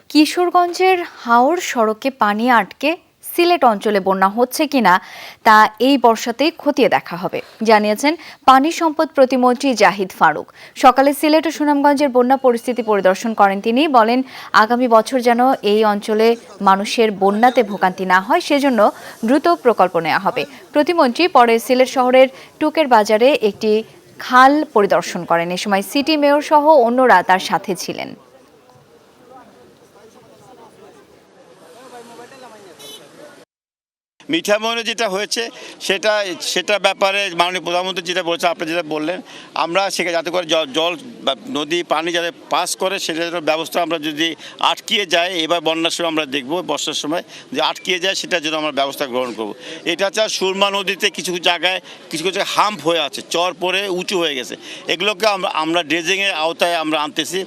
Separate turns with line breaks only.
কিশোরগঞ্জের হাওর সড়কে পানি আটকে সিলেট অঞ্চলে বন্যা হচ্ছে কিনা তা এই বর্ষাতেই খতিয়ে দেখা হবে, জানিয়েছেন পানি সম্পদ প্রতিমন্ত্রী জাহিদ ফারুক। সকালে সিলেট ও সুনামগঞ্জের বন্যা পরিস্থিতি পরিদর্শন করেন তিনি। বলেন, আগামী বছর যেন এই অঞ্চলে মানুষের বন্যাতে ভোগান্তি না হয় সেজন্য দ্রুত প্রকল্প নেওয়া হবে। প্রতিমন্ত্রী পরে সিলেট শহরের টুকের বাজারে একটি খাল পরিদর্শন করেন। এ সময় সিটি মেয়র সহ অন্যরা তার সাথে ছিলেন।
মিঠামইনে যেটা হয়েছে সেটা ব্যাপারে মাননীয় প্রধানমন্ত্রী যেটা বলেছে, আপনি যেটা বললেন, আমরা সেখানে যাতে করে জল নদী পানি যাতে পাস করে সেটার ব্যবস্থা আমরা যদি আটকিয়ে যায়, এবার বন্যার সময় আমরা দেখব, বর্ষার সময় যে আটকিয়ে যায় সেটার জন্য আমরা ব্যবস্থা গ্রহণ করব। এটা ছাড়া সুরমা নদীতে কিছু জায়গায় কিছু হাম্প হয়ে আছে, চর পরে উঁচু হয়ে গেছে, এগুলোকে আমরা ড্রেজিংয়ের আওতায় আমরা আনতেছি।